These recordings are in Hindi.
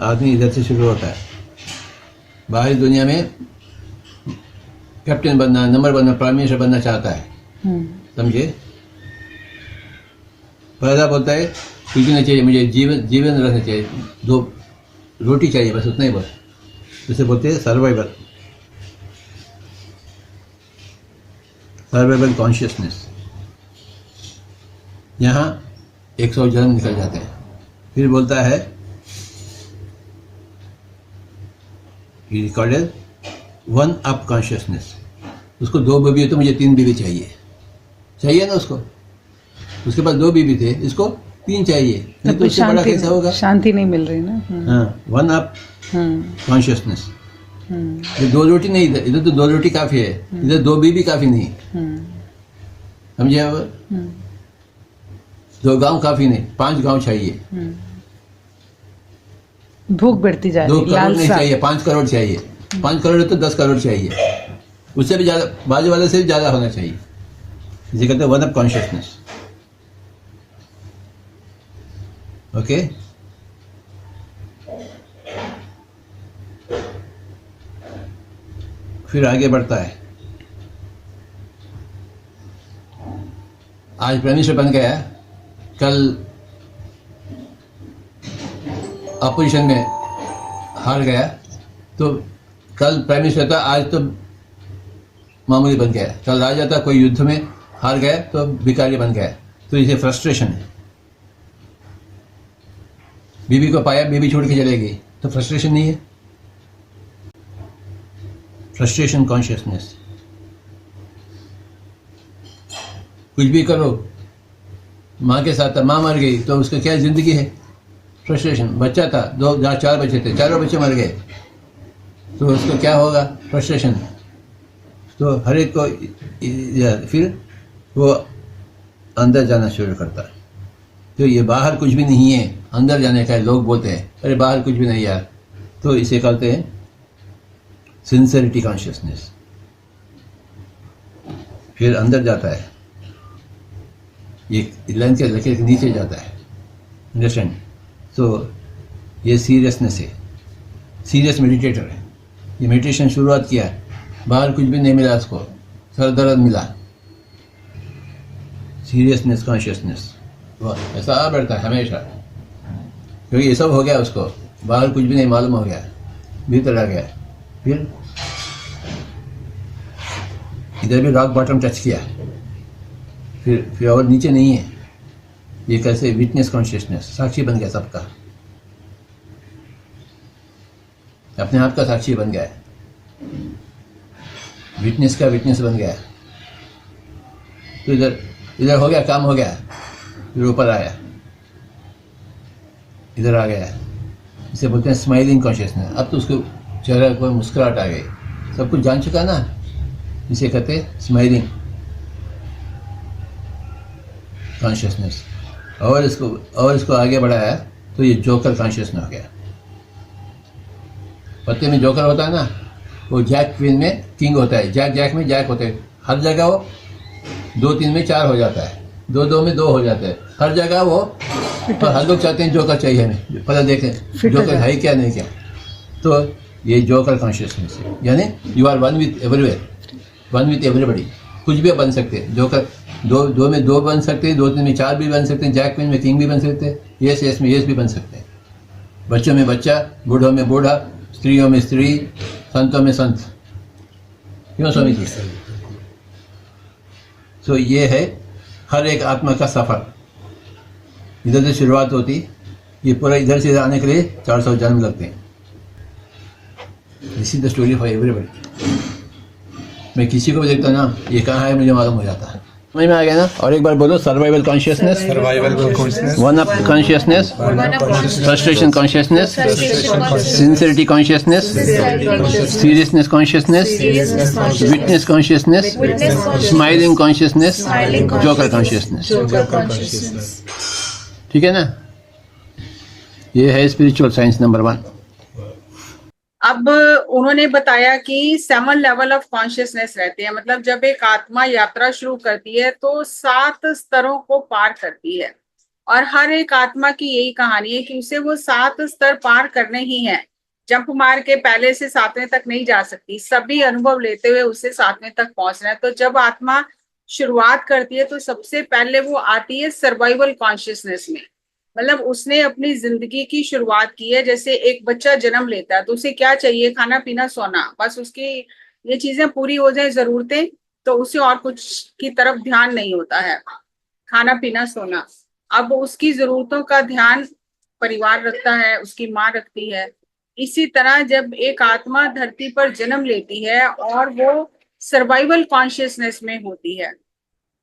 आदमी इधर से शुरू होता है। बाहरी दुनिया में कैप्टन बनना, नंबर बनना, प्राइम मिनिस्टर बनना चाहता है, समझे। पहला बोलता है कुछ नहीं चाहिए मुझे, जीवन रहना चाहिए, 2 रोटी चाहिए बस, उतना ही बस। जिसे बोलते हैं सर्वाइवल कॉन्शियसनेस। यहाँ 100 जन्म निकल जाते हैं। फिर बोलता है रिकॉर्डेड 1 अप कॉन्शियसनेस। उसको 2 बीबी है तो मुझे 3 बीबी चाहिए ना उसको। उसके पास 2 बीबी थे, इसको 3 चाहिए, नहीं तो उससे बड़ा कैसा होगा। शांति नहीं मिल रही ना। हाँ, 1 अप कॉन्शियसनेस। ये 2 रोटी नहीं, इधर तो 2 रोटी काफी है, इधर 2 बीबी काफी नहीं, समझे आप। 2 गांव काफी नहीं, 5 गांव चाहिए। भूख बढ़ती जा रही है, 2 करोड़ नहीं चाहिए, 5 करोड़ चाहिए। 5 करोड़ है तो 10 करोड़ चाहिए, उससे भी ज्यादा, बाजू वाले से भी ज्यादा होना चाहिए। इसे कहते हैं 1 अप कॉन्शियसनेस। ओके, फिर आगे बढ़ता है। आज प्राइम मिनिस्टर बन गया, कल अपोजिशन में हार गया, तो कल प्राइम मिनिस्टर था, आज तो मामूली बन गया। कल राजा था, कोई युद्ध में हार गया तो भिखारी बन गया, तो इसे फ्रस्ट्रेशन है। बीबी को पाया, बीबी छोड़ के चलेगी, तो फ्रस्ट्रेशन नहीं है, फ्रस्ट्रेशन कॉन्शियसनेस। कुछ भी करो, माँ के साथ था, माँ मर गई तो उसका क्या जिंदगी है, फ्रस्ट्रेशन। बच्चा था, 4 बच्चे थे, 4 बच्चे मर गए तो उसको क्या होगा, फ्रस्ट्रेशन। तो हर एक को फिर वो अंदर जाना शुरू करता है। तो ये बाहर कुछ भी नहीं है, अंदर जाने का है। लोग बोलते हैं अरे बाहर कुछ भी नहीं यार, तो इसे कहते हैं सिंसियरिटी कॉन्शियसनेस। फिर अंदर जाता है, ये लाइन के लकीर के नीचे जाता है, अंडरस्टैंड। तो ये सीरियसनेस है, सीरियस मेडिटेटर है। ये मेडिटेशन शुरुआत किया, बाहर कुछ भी नहीं मिला उसको, सर दर्द मिला, सीरियसनेस कॉन्शियसनेस ऐसा आ बैठता है हमेशा, क्योंकि ये सब हो गया उसको, बाहर कुछ भी नहीं मालूम हो गया, भीतर आ गया। फिर इधर भी रॉक बॉटम टच किया, फिर और नीचे नहीं है। ये कैसे, विटनेस कॉन्शियसनेस, साक्षी बन गया सबका, अपने आप का साक्षी बन गया है, विटनेस का विटनेस बन गया। तो इधर हो गया, काम हो गया, फिर ऊपर आया, इधर आ गया, इसे बोलते हैं स्माइलिंग कॉन्शियसनेस। अब तो उसके चेहरे पर मुस्कुराहट आ गई, सब कुछ जान चुका ना, इसे कहते हैं स्माइलिंग कॉन्शियसनेस। और इसको आगे बढ़ाया तो ये जोकर कॉन्शियसनेस हो गया। पत्ते में जोकर होता है ना, वो जैक क्वीन में किंग होता है, जैक में जैक होते हैं, हर जगह वो 2-3 में 4 हो जाता है, 2-2 में 2 हो जाता है, हर जगह वो। पर हर लोग चाहते हैं जोकर चाहिए हमें, पता देखें जोकर है क्या नहीं क्या। तो ये जोकर कॉन्शियसनेस है, यानी you are one with everywhere, one with everybody. कुछ भी बन सकते हैं, जोकर 2 में 2 बन सकते हैं, 2-3 में 4 भी बन सकते हैं, जैक क्वीन में किंग भी बन सकते हैं, यस में यस भी बन सकते हैं, बच्चों में बच्चा, बूढ़ों में बूढ़ा, स्त्रियों में स्त्री, संतों में संत। क्यों स्वामी जी? तो ये है हर एक आत्मा का सफर। इधर से शुरुआत होती, ये पूरा इधर से आने के लिए 400 जन्म लगते हैं। This is the story for everybody. मैं किसी को भी देखता ना, ये कहाँ है मुझे मालूम हो जाता है। समझ में आ गया ना? और एक बार बोलो, survival consciousness, 1 up consciousness, frustration consciousness, sincerity consciousness, seriousness consciousness, witness consciousness, smiling consciousness, joker consciousness. ठीक है ना? ये है स्पिरिचुअल साइंस नंबर 1। अब उन्होंने बताया कि 7 लेवल ऑफ कॉन्शियसनेस रहते हैं, मतलब जब एक आत्मा यात्रा शुरू करती है तो 7 स्तरों को पार करती है। और हर एक आत्मा की यही कहानी है कि उसे वो 7 स्तर पार करने ही है। जंप मार के पहले से 7वें तक नहीं जा सकती, सभी अनुभव लेते हुए उसे 7वें तक पहुंचना है। तो जब आत्मा शुरुआत करती है तो सबसे पहले वो आती है सर्वाइवल कॉन्शियसनेस में। मतलब उसने अपनी जिंदगी की शुरुआत की है। जैसे एक बच्चा जन्म लेता है तो उसे क्या चाहिए? खाना पीना सोना, बस उसकी ये चीजें पूरी हो जाए जरूरतें, तो उसे और कुछ की तरफ ध्यान नहीं होता है। खाना पीना सोना। अब उसकी जरूरतों का ध्यान परिवार रखता है, उसकी माँ रखती है। इसी तरह जब एक आत्मा धरती पर जन्म लेती है और वो सर्वाइवल कॉन्शियसनेस में होती है,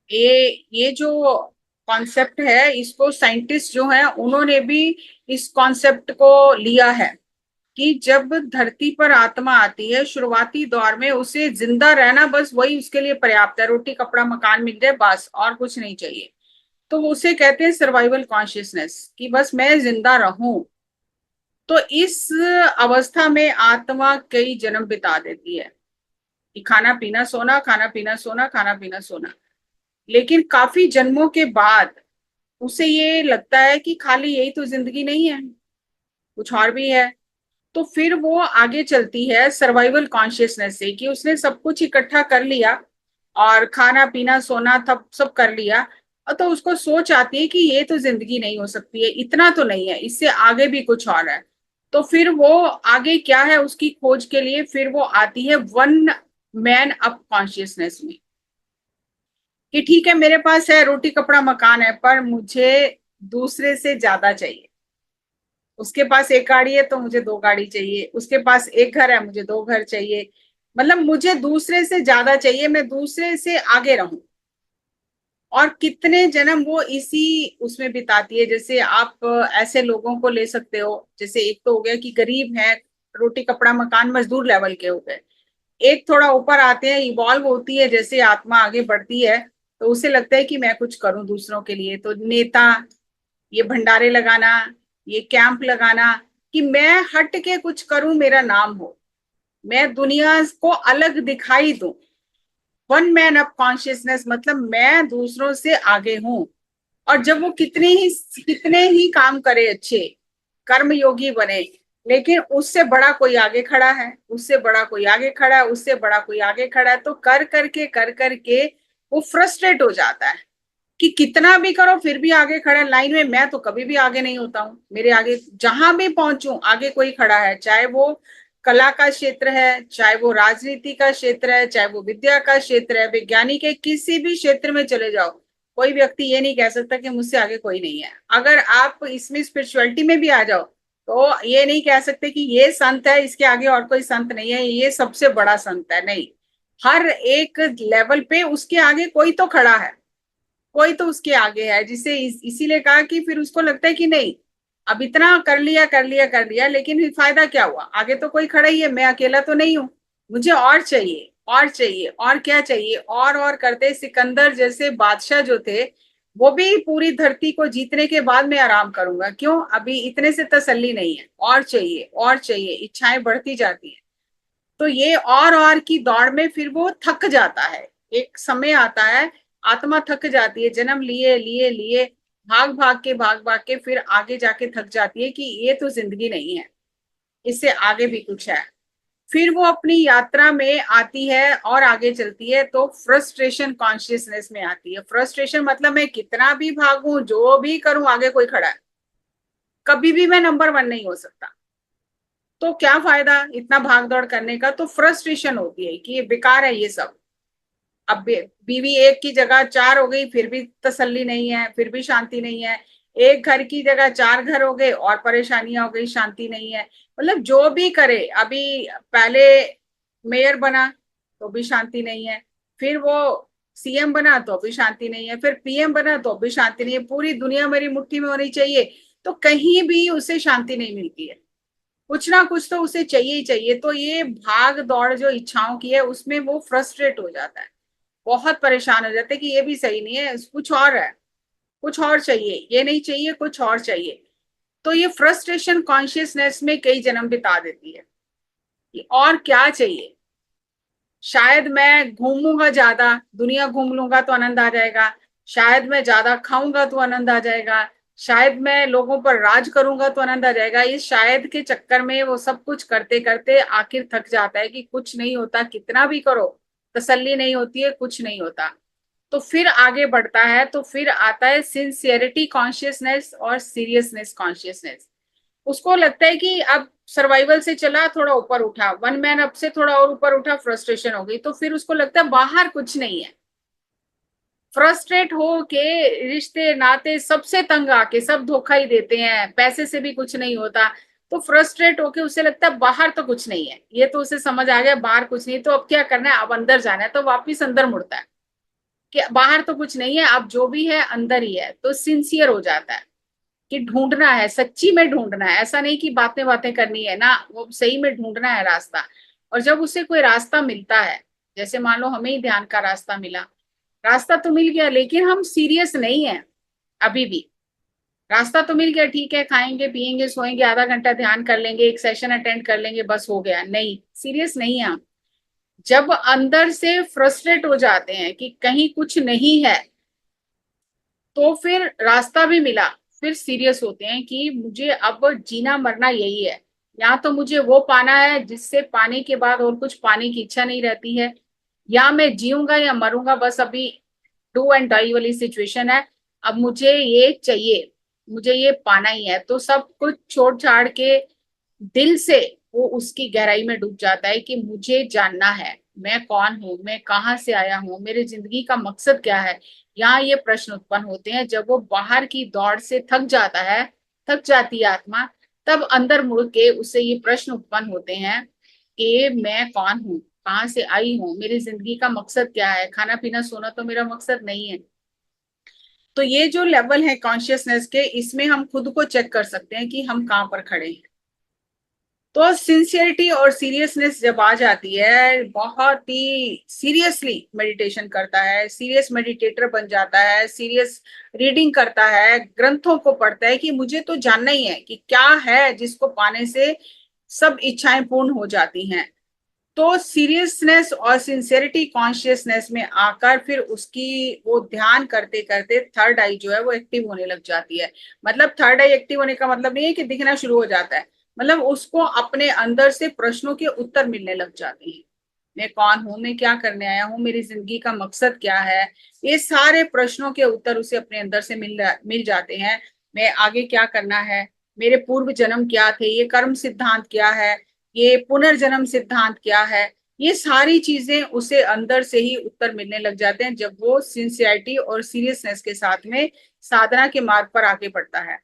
ये जो कॉन्सेप्ट है, इसको साइंटिस्ट जो है उन्होंने भी इस कॉन्सेप्ट को लिया है कि जब धरती पर आत्मा आती है शुरुआती दौर में उसे जिंदा रहना बस वही उसके लिए पर्याप्त है। रोटी कपड़ा मकान मिल जाए बस, और कुछ नहीं चाहिए। तो वो उसे कहते हैं सर्वाइवल कॉन्शियसनेस, कि बस मैं जिंदा रहूं। तो इस अवस्था में आत्मा कई जन्म बिता देती है कि खाना पीना सोना, खाना पीना सोना, खाना पीना सोना। लेकिन काफी जन्मों के बाद उसे ये लगता है कि खाली यही तो जिंदगी नहीं है, कुछ और भी है। तो फिर वो आगे चलती है सर्वाइवल कॉन्शियसनेस से कि उसने सब कुछ इकट्ठा कर लिया और खाना पीना सोना तब सब कर लिया। और तो उसको सोच आती है कि ये तो जिंदगी नहीं हो सकती है, इतना तो नहीं है, इससे आगे भी कुछ और है। तो फिर वो आगे क्या है उसकी खोज के लिए फिर वो आती है वन मैन अप कॉन्शियसनेस में, कि ठीक है मेरे पास है रोटी कपड़ा मकान है, पर मुझे दूसरे से ज्यादा चाहिए। उसके पास एक गाड़ी है तो मुझे दो गाड़ी चाहिए, उसके पास एक घर है मुझे दो घर चाहिए। मतलब मुझे दूसरे से ज्यादा चाहिए, मैं दूसरे से आगे रहूं। और कितने जन्म वो इसी उसमें बिताती है। जैसे आप ऐसे लोगों को ले सकते हो, जैसे एक तो हो गया कि गरीब है, रोटी कपड़ा मकान मजदूर लेवल के हो गए। एक थोड़ा ऊपर आते हैं, इवॉल्व होती है, जैसे आत्मा आगे बढ़ती है तो उसे लगता है कि मैं कुछ करूं दूसरों के लिए। तो नेता, ये भंडारे लगाना, ये कैंप लगाना, कि मैं हट के कुछ करूं, मेरा नाम हो, मैं दुनिया को अलग दिखाई दूं। वन मैन अप कॉन्शियसनेस मतलब मैं दूसरों से आगे हूं। और जब वो कितने ही काम करे, अच्छे कर्म योगी बने, लेकिन उससे बड़ा कोई आगे खड़ा है, उससे बड़ा कोई आगे खड़ा है, उससे बड़ा कोई आगे खड़ा है, तो कर करके वो फ्रस्ट्रेट हो जाता है कि कितना भी करो फिर भी आगे खड़ा है लाइन में, मैं तो कभी भी आगे नहीं होता हूँ, मेरे आगे जहां भी पहुंचू आगे कोई खड़ा है। चाहे वो कला का क्षेत्र है, चाहे वो राजनीति का क्षेत्र है, चाहे वो विद्या का क्षेत्र है, विज्ञानी के किसी भी क्षेत्र में चले जाओ, कोई व्यक्ति ये नहीं कह सकता कि मुझसे आगे कोई नहीं है। अगर आप इसमें स्पिरिचुअलिटी में भी आ जाओ तो ये नहीं कह सकते कि ये संत है इसके आगे और कोई संत नहीं है, ये सबसे बड़ा संत है, नहीं। हर एक लेवल पे उसके आगे कोई तो खड़ा है, कोई तो उसके आगे है, जिसे इसीलिए कहा कि फिर उसको लगता है कि नहीं, अब इतना कर लिया कर लिया कर लिया, लेकिन फिर फायदा क्या हुआ, आगे तो कोई खड़ा ही है, मैं अकेला तो नहीं हूं, मुझे और चाहिए और चाहिए और क्या चाहिए। और करते सिकंदर जैसे बादशाह जो थे, वो भी पूरी धरती को जीतने के बाद मैं आराम करूंगा, क्यों, अभी इतने से तसल्ली नहीं है, और चाहिए और चाहिए, इच्छाएं बढ़ती जाती है। तो ये और की दौड़ में फिर वो थक जाता है। एक समय आता है, आत्मा थक जाती है, जन्म लिए लिए लिए भाग भाग के फिर आगे जाके थक जाती है कि ये तो जिंदगी नहीं है, इससे आगे भी कुछ है। फिर वो अपनी यात्रा में आती है और आगे चलती है तो फ्रस्ट्रेशन कॉन्शियसनेस में आती है। फ्रस्ट्रेशन मतलब मैं कितना भी भागूं, जो भी करूं, आगे कोई खड़ा है, कभी भी मैं नंबर 1 नहीं हो सकता, तो क्या फायदा इतना भाग दौड़ करने का। तो फ्रस्ट्रेशन होती है कि ये बेकार है ये सब। अब बीवी एक की जगह 4 हो गई फिर भी तसल्ली नहीं है, फिर भी शांति नहीं है। एक घर की जगह 4 घर हो गए और परेशानियां हो गई, शांति नहीं है। मतलब जो भी करे, अभी पहले मेयर बना तो भी शांति नहीं है, फिर वो सीएम बना तो भी शांति नहीं है, फिर पीएम बना तो भी शांति नहीं है, पूरी दुनिया मेरी मुट्ठी में होनी चाहिए, तो कहीं भी उसे शांति नहीं मिलती है। कुछ ना कुछ तो उसे चाहिए ही चाहिए। तो ये भाग दौड़ जो इच्छाओं की है उसमें वो फ्रस्ट्रेट हो जाता है, बहुत परेशान हो जाते हैं कि ये भी सही नहीं है, कुछ और है, कुछ और चाहिए, ये नहीं चाहिए कुछ और चाहिए। तो ये फ्रस्ट्रेशन कॉन्शियसनेस में कई जन्म बिता देती है कि और क्या चाहिए। शायद मैं घूमूंगा ज्यादा, दुनिया घूम लूंगा तो आनंद आ जाएगा, शायद मैं ज्यादा खाऊंगा तो आनंद आ जाएगा, शायद मैं लोगों पर राज करूंगा तो आनंद आ जाएगा। इस शायद के चक्कर में वो सब कुछ करते करते आखिर थक जाता है कि कुछ नहीं होता, कितना भी करो तसल्ली नहीं होती है, कुछ नहीं होता। तो फिर आगे बढ़ता है, तो फिर आता है सिंसियरिटी कॉन्शियसनेस और सीरियसनेस कॉन्शियसनेस। उसको लगता है कि अब सर्वाइवल से चला, थोड़ा ऊपर उठा, वन मैन अप से थोड़ा और ऊपर उठा, फ्रस्ट्रेशन हो गई, तो फिर उसको लगता है बाहर कुछ नहीं है। फ्रस्ट्रेट हो के रिश्ते नाते सबसे तंग आके सब धोखा ही देते हैं, पैसे से भी कुछ नहीं होता। तो फ्रस्ट्रेट होके उसे लगता है बाहर तो कुछ नहीं है, ये तो उसे समझ आ गया बाहर कुछ नहीं, तो अब क्या करना है, अब अंदर जाना है। तो वापिस अंदर मुड़ता है कि बाहर तो कुछ नहीं है, अब जो भी है अंदर ही है। तो सिंसियर हो जाता है कि ढूंढना है, सच्ची में ढूंढना है, ऐसा नहीं कि बातें बातें करनी है ना, वो सही में ढूंढना है रास्ता। और जब उसे कोई रास्ता मिलता है, जैसे मान लो हमें ही ध्यान का रास्ता मिला, रास्ता तो मिल गया लेकिन हम सीरियस नहीं है अभी भी। रास्ता तो मिल गया, ठीक है, खाएंगे पिएंगे सोएंगे, आधा घंटा ध्यान कर लेंगे, एक सेशन अटेंड कर लेंगे, बस हो गया, नहीं, सीरियस नहीं है हम। जब अंदर से फ्रस्ट्रेट हो जाते हैं कि कहीं कुछ नहीं है, तो फिर रास्ता भी मिला, फिर सीरियस होते हैं कि मुझे अब जीना मरना यही है, या तो मुझे वो पाना है जिससे पाने के बाद और कुछ पाने की इच्छा नहीं रहती है, या मैं जीऊंगा या मरूंगा, बस अभी डू एंड डाई वाली सिचुएशन है, अब मुझे ये चाहिए, मुझे ये पाना ही है। तो सब कुछ छोड़ छाड़ के दिल से वो उसकी गहराई में डूब जाता है कि मुझे जानना है मैं कौन हूँ, मैं कहाँ से आया हूँ, मेरी जिंदगी का मकसद क्या है। यहाँ ये प्रश्न उत्पन्न होते हैं जब वो बाहर की दौड़ से थक जाता है, थक जाती है आत्मा, तब अंदर मुड़ के उससे ये प्रश्न उत्पन्न होते हैं कि मैं कौन हूँ, कहाँ से आई हूँ, मेरी जिंदगी का मकसद क्या है, खाना पीना सोना तो मेरा मकसद नहीं है। तो ये जो लेवल है कॉन्शियसनेस के, इसमें हम खुद को चेक कर सकते हैं कि हम कहाँ पर खड़े हैं। तो सिंसियरिटी और सीरियसनेस जब आ जाती है, बहुत ही सीरियसली मेडिटेशन करता है, सीरियस मेडिटेटर बन जाता है, सीरियस रीडिंग करता है, ग्रंथों को पढ़ता है कि मुझे तो जानना ही है कि क्या है जिसको पाने से सब इच्छाएं पूर्ण हो जाती हैं। तो सीरियसनेस और सिंसियरिटी कॉन्शियसनेस में आकर फिर उसकी वो ध्यान करते करते थर्ड आई जो है वो एक्टिव होने लग जाती है। मतलब थर्ड आई एक्टिव होने का मतलब नहीं है कि दिखना शुरू हो जाता है, मतलब उसको अपने अंदर से प्रश्नों के उत्तर मिलने लग जाते हैं। मैं कौन हूं, मैं क्या करने आया हूँ, मेरी जिंदगी का मकसद क्या है, ये सारे प्रश्नों के उत्तर उसे अपने अंदर से मिल जाते हैं। मैं आगे क्या करना है, मेरे पूर्व जन्म क्या थे, ये कर्म सिद्धांत क्या है, ये पुनर्जन्म सिद्धांत क्या है, ये सारी चीजें उसे अंदर से ही उत्तर मिलने लग जाते हैं जब वो सिंसियरिटी और सीरियसनेस के साथ में साधना के मार्ग पर आगे बढ़ता है।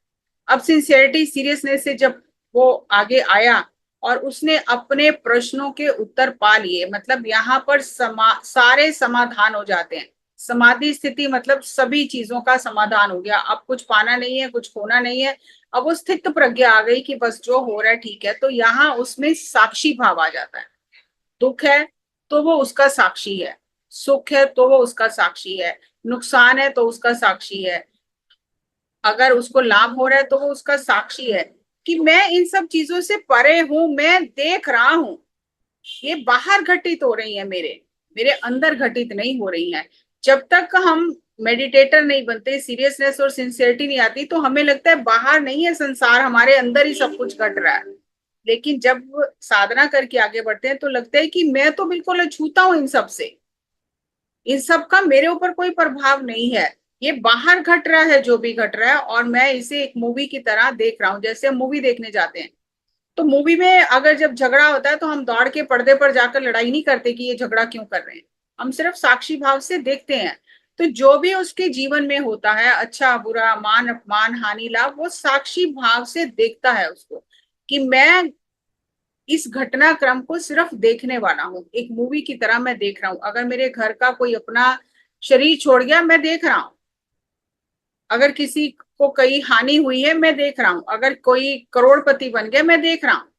अब सिंसियरिटी सीरियसनेस से जब वो आगे आया और उसने अपने प्रश्नों के उत्तर पा लिए, मतलब यहाँ पर सारे समाधान हो जाते हैं। समाधि स्थिति मतलब सभी चीजों का समाधान हो गया, अब कुछ पाना नहीं है, कुछ खोना नहीं है, अब वो स्थित प्रज्ञा आ गई कि बस जो हो रहा है ठीक है। तो यहाँ उसमें साक्षी भाव आ जाता है। दुख है तो वो उसका साक्षी है, सुख है तो वो उसका साक्षी है, नुकसान है तो उसका साक्षी है, अगर उसको लाभ हो रहा है तो वो उसका साक्षी है कि मैं इन सब चीजों से परे हूं, मैं देख रहा हूं, ये बाहर घटित हो रही है, मेरे मेरे अंदर घटित नहीं हो रही है। जब तक हम मेडिटेटर नहीं बनते, सीरियसनेस और सिंसियरिटी नहीं आती, तो हमें लगता है बाहर नहीं है संसार, हमारे अंदर ही सब कुछ घट रहा है। लेकिन जब साधना करके आगे बढ़ते हैं तो लगता है कि मैं तो बिल्कुल अछूता हूं इन सब से, इन सब का मेरे ऊपर कोई प्रभाव नहीं है, ये बाहर घट रहा है जो भी घट रहा है, और मैं इसे एक मूवी की तरह देख रहा हूँ। जैसे हम मूवी देखने जाते हैं तो मूवी में अगर जब झगड़ा होता है तो हम दौड़ के पर्दे पर जाकर लड़ाई नहीं करते कि ये झगड़ा क्यों कर रहे हैं, हम सिर्फ साक्षी भाव से देखते हैं। तो जो भी उसके जीवन में होता है, अच्छा बुरा, मान अपमान, हानि लाभ, वो साक्षी भाव से देखता है उसको कि मैं इस घटनाक्रम को सिर्फ देखने वाला हूँ, एक मूवी की तरह मैं देख रहा हूँ। अगर मेरे घर का कोई अपना शरीर छोड़ गया मैं देख रहा हूँ, अगर किसी को कई हानि हुई है मैं देख रहा हूं, अगर कोई करोड़पति बन गया मैं देख रहा हूं।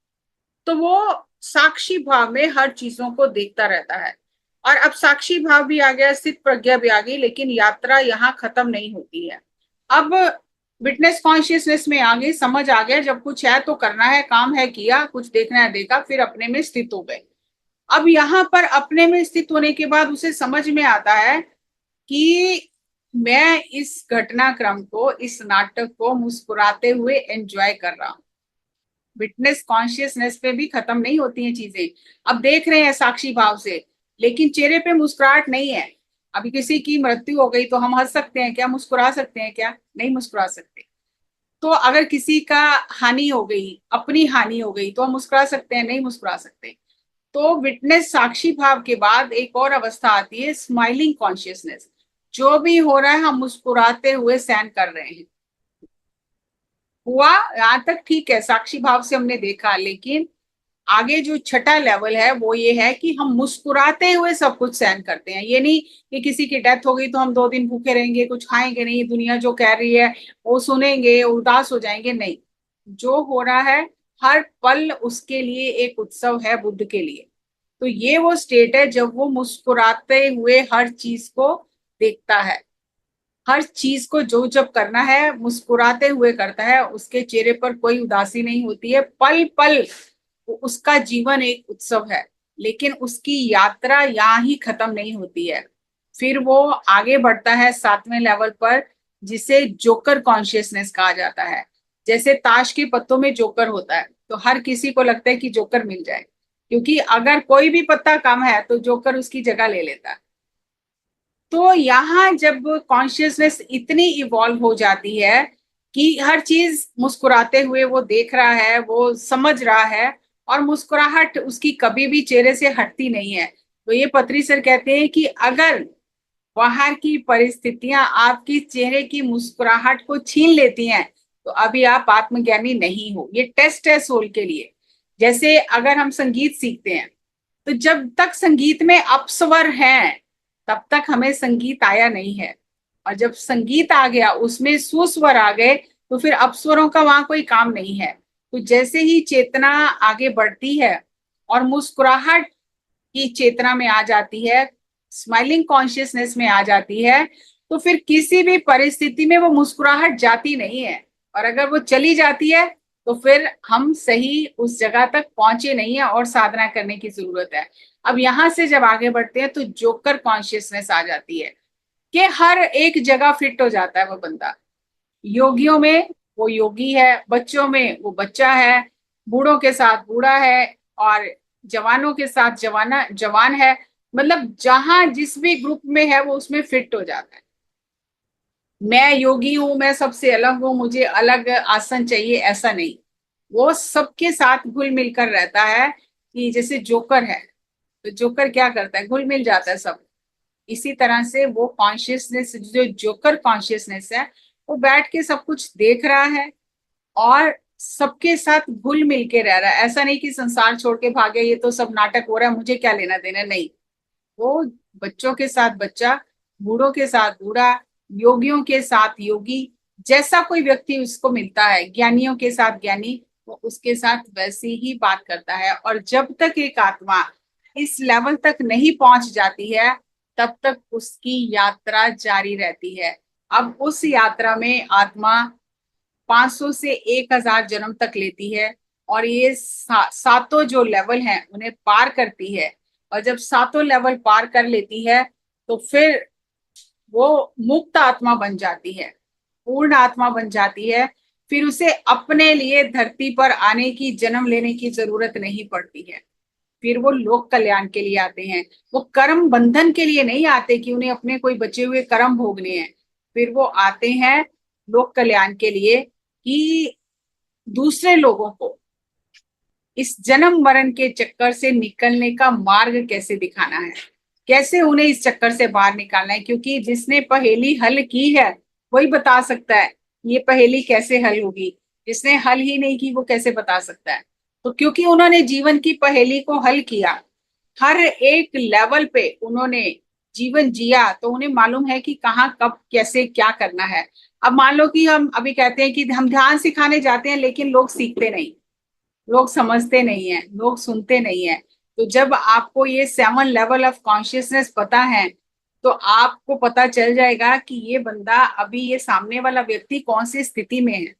तो वो साक्षी भाव में हर चीजों को देखता रहता है। और अब साक्षी भाव भी आ गया, स्थित प्रज्ञा भी आ गई, लेकिन यात्रा यहाँ खत्म नहीं होती है। अब विटनेस कॉन्शियसनेस में आ गई, समझ आ गया जब कुछ है तो करना है, काम है किया, कुछ देखना है देखा, फिर अपने में स्थित हो गए। अब यहाँ पर अपने में स्थित होने के बाद उसे समझ में आता है कि मैं इस घटनाक्रम को, इस नाटक को मुस्कुराते हुए एंजॉय कर रहा हूँ। विटनेस कॉन्शियसनेस पे भी खत्म नहीं होती हैं चीजें। अब देख रहे हैं साक्षी भाव से, लेकिन चेहरे पे मुस्कुराहट नहीं है। अभी किसी की मृत्यु हो गई तो हम हंस सकते हैं क्या, मुस्कुरा सकते हैं क्या? नहीं मुस्कुरा सकते। तो अगर किसी का हानि हो गई, अपनी हानि हो गई, तो हम मुस्कुरा सकते हैं? नहीं मुस्कुरा सकते। तो विटनेस साक्षी भाव के बाद एक और अवस्था आती है, स्माइलिंग कॉन्शियसनेस। जो भी हो रहा है हम मुस्कुराते हुए सहन कर रहे हैं। हुआ यहां तक ठीक है, साक्षी भाव से हमने देखा, लेकिन आगे जो छठा लेवल है वो ये है कि हम मुस्कुराते हुए सब कुछ सहन करते हैं। ये नहीं कि किसी की डेथ हो गई तो हम 2 दिन भूखे रहेंगे, कुछ खाएंगे नहीं, दुनिया जो कह रही है वो सुनेंगे, उदास हो जाएंगे। नहीं, जो हो रहा है हर पल उसके लिए एक उत्सव है, बुद्ध के लिए। तो ये वो स्टेट है जब वो मुस्कुराते हुए हर चीज को देखता है। हर चीज को जो जब करना है मुस्कुराते हुए करता है, उसके चेहरे पर कोई उदासी नहीं होती है। पल पल उसका जीवन एक उत्सव है। लेकिन उसकी यात्रा यहाँ ही खत्म नहीं होती है, फिर वो आगे बढ़ता है 7वें लेवल पर, जिसे जोकर कॉन्शियसनेस कहा जाता है। जैसे ताश के पत्तों में जोकर होता है, तो हर किसी को लगता है कि जोकर मिल जाए, क्योंकि अगर कोई भी पत्ता कम है तो जोकर उसकी जगह ले लेता है। तो यहाँ जब कॉन्शियसनेस इतनी इवॉल्व हो जाती है कि हर चीज मुस्कुराते हुए वो देख रहा है, वो समझ रहा है, और मुस्कुराहट उसकी कभी भी चेहरे से हटती नहीं है। तो ये पत्री सर कहते हैं कि अगर बाहर की परिस्थितियां आपकी चेहरे की मुस्कुराहट को छीन लेती हैं, तो अभी आप आत्मज्ञानी नहीं हो। ये टेस्ट है सोल के लिए। जैसे अगर हम संगीत सीखते हैं, तो जब तक संगीत में अपस्वर हैं तब तक हमें संगीत आया नहीं है, और जब संगीत आ गया, उसमें सुस्वर आ गए, तो फिर अपस्वरों का वहां कोई काम नहीं है। तो जैसे ही चेतना आगे बढ़ती है और मुस्कुराहट की चेतना में आ जाती है, स्माइलिंग कॉन्शियसनेस में आ जाती है, तो फिर किसी भी परिस्थिति में वो मुस्कुराहट जाती नहीं है। और अगर वो चली जाती है तो फिर हम सही उस जगह तक पहुंचे नहीं है और साधना करने की जरूरत है। अब यहां से जब आगे बढ़ते हैं तो जोकर कॉन्शियसनेस आ जाती है कि हर एक जगह फिट हो जाता है वो बंदा। योगियों में वो योगी है, बच्चों में वो बच्चा है, बूढ़ों के साथ बूढ़ा है, और जवानों के साथ जवान है। मतलब जहां जिस भी ग्रुप में है वो उसमें फिट हो जाता है। मैं योगी हूं, मैं सबसे अलग हूं, मुझे अलग आसन चाहिए, ऐसा नहीं। वो सबके साथ घुल मिलकर रहता है। कि जैसे जोकर है, तो जोकर क्या करता है, घुल मिल जाता है सब। इसी तरह से वो कॉन्शियसनेस, जो जोकर कॉन्शियसनेस है, वो बैठ के सब कुछ देख रहा है और सबके साथ घुल मिल के रह रहा है। ऐसा नहीं कि संसार छोड़ के भागे, ये तो सब नाटक हो रहा है, मुझे क्या लेना देना। नहीं, वो बच्चों के साथ बच्चा, बूढ़ों के साथ बूढ़ा, योगियों के साथ योगी, जैसा कोई व्यक्ति उसको मिलता है, ज्ञानियों के साथ ज्ञानी, वो उसके साथ वैसे ही बात करता है। और जब तक एक आत्मा इस लेवल तक नहीं पहुंच जाती है, तब तक उसकी यात्रा जारी रहती है। अब उस यात्रा में आत्मा 500 से 1000 जन्म तक लेती है, और ये सातों जो लेवल हैं उन्हें पार करती है। और जब सातों लेवल पार कर लेती है, तो फिर वो मुक्त आत्मा बन जाती है, पूर्ण आत्मा बन जाती है। फिर उसे अपने लिए धरती पर आने की, जन्म लेने की जरूरत नहीं पड़ती है। फिर वो लोक कल्याण के लिए आते हैं। वो कर्म बंधन के लिए नहीं आते कि उन्हें अपने कोई बचे हुए कर्म भोगने हैं। फिर वो आते हैं लोक कल्याण के लिए, कि दूसरे लोगों को इस जन्म मरण के चक्कर से निकलने का मार्ग कैसे दिखाना है, कैसे उन्हें इस चक्कर से बाहर निकालना है। क्योंकि जिसने पहेली हल की है वही बता सकता है ये पहेली कैसे हल होगी। जिसने हल ही नहीं की वो कैसे बता सकता है? तो क्योंकि उन्होंने जीवन की पहेली को हल किया, हर एक लेवल पे उन्होंने जीवन जिया, तो उन्हें मालूम है कि कहाँ कब कैसे क्या करना है। अब मान लो कि हम अभी कहते हैं कि हम ध्यान सिखाने जाते हैं, लेकिन लोग सीखते नहीं, लोग समझते नहीं है, लोग सुनते नहीं है। तो जब आपको ये 7 लेवल ऑफ कॉन्शियसनेस पता है, तो आपको पता चल जाएगा कि ये बंदा अभी, ये सामने वाला व्यक्ति कौन सी स्थिति में है।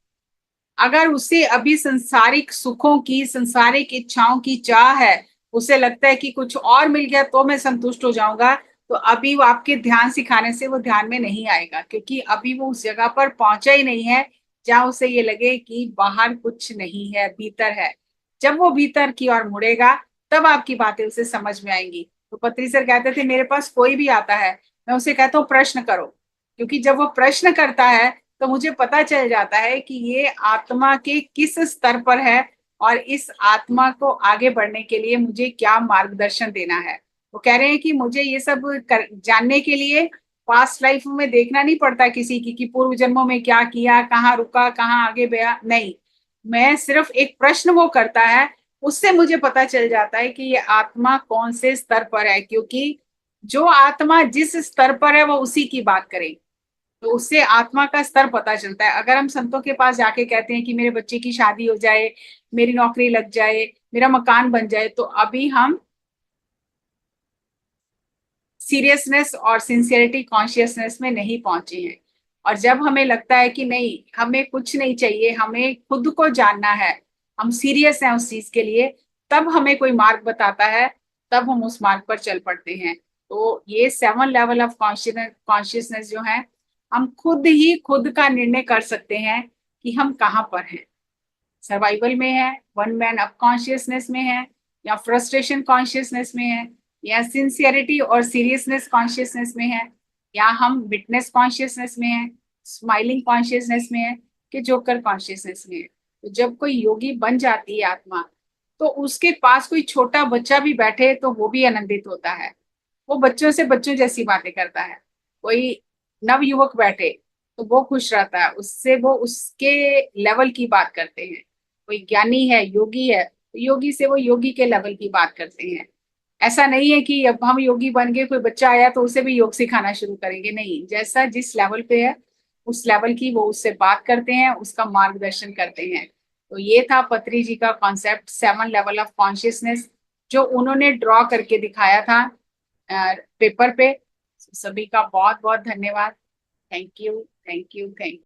अगर उसे अभी संसारिक सुखों की, संसारिक इच्छाओं की चाह है, उसे लगता है कि कुछ और मिल गया तो मैं संतुष्ट हो जाऊंगा, तो अभी वो आपके ध्यान सिखाने से वो ध्यान में नहीं आएगा, क्योंकि अभी वो उस जगह पर पहुंचा ही नहीं है जहां उसे ये लगे कि बाहर कुछ नहीं है, भीतर है। जब वो भीतर की ओर मुड़ेगा तब आपकी बातें उसे समझ में आएंगी। तो पत्री सर कहते थे मेरे पास कोई भी आता है, मैं उसे कहता हूँ प्रश्न करो, क्योंकि जब वो प्रश्न करता है तो मुझे पता चल जाता है कि ये आत्मा के किस स्तर पर है और इस आत्मा को आगे बढ़ने के लिए मुझे क्या मार्गदर्शन देना है। वो कह रहे हैं कि मुझे ये सब जानने के लिए पास्ट लाइफ में देखना नहीं पड़ता किसी की, कि पूर्व जन्मों में क्या किया, कहाँ रुका, कहाँ आगे गया, नहीं। मैं सिर्फ एक प्रश्न वो करता है, उससे मुझे पता चल जाता है कि ये आत्मा कौन से स्तर पर है, क्योंकि जो आत्मा जिस स्तर पर है वो उसी की बात करे, तो उससे आत्मा का स्तर पता चलता है। अगर हम संतों के पास जाके कहते हैं कि मेरे बच्चे की शादी हो जाए, मेरी नौकरी लग जाए, मेरा मकान बन जाए, तो अभी हम सीरियसनेस और सिंसियरिटी कॉन्शियसनेस में नहीं पहुंचे हैं। और जब हमें लगता है कि नहीं, हमें कुछ नहीं चाहिए, हमें खुद को जानना है, हम सीरियस हैं उस चीज के लिए, तब हमें कोई मार्ग बताता है, तब हम उस मार्ग पर चल पड़ते हैं। तो ये 7 लेवल ऑफ कॉन्शियसनेस जो है, हम खुद ही खुद का निर्णय कर सकते हैं कि हम कहाँ पर हैं। सर्वाइवल में है, वन मैन अप कॉन्शियसनेस में है, या फ्रस्ट्रेशन कॉन्शियसनेस में है, या सिंसियरिटी और सीरियसनेस कॉन्शियसनेस में है, या हम विटनेस कॉन्शियसनेस में है, स्माइलिंग कॉन्शियसनेस में है, कि जोकर कॉन्शियसनेस में है। तो जब कोई योगी बन जाती है आत्मा, तो उसके पास कोई छोटा बच्चा भी बैठे तो वो भी आनंदित होता है। वो बच्चों से बच्चों जैसी बातें करता है। कोई नव युवक बैठे तो वो खुश रहता है, उससे वो उसके लेवल की बात करते हैं। कोई ज्ञानी है, योगी है, तो योगी से वो योगी के लेवल की बात करते हैं। ऐसा नहीं है कि अब हम योगी बन गए, कोई बच्चा आया तो उसे भी योग सिखाना शुरू करेंगे, नहीं। जैसा जिस लेवल पे है उस लेवल की वो उससे बात करते हैं, उसका मार्गदर्शन करते हैं। तो ये था पत्री जी का कॉन्सेप्ट 7 लेवल ऑफ कॉन्शियसनेस, जो उन्होंने ड्रॉ करके दिखाया था पेपर पे। सभी का बहुत बहुत धन्यवाद। Thank you, thank you, thank you.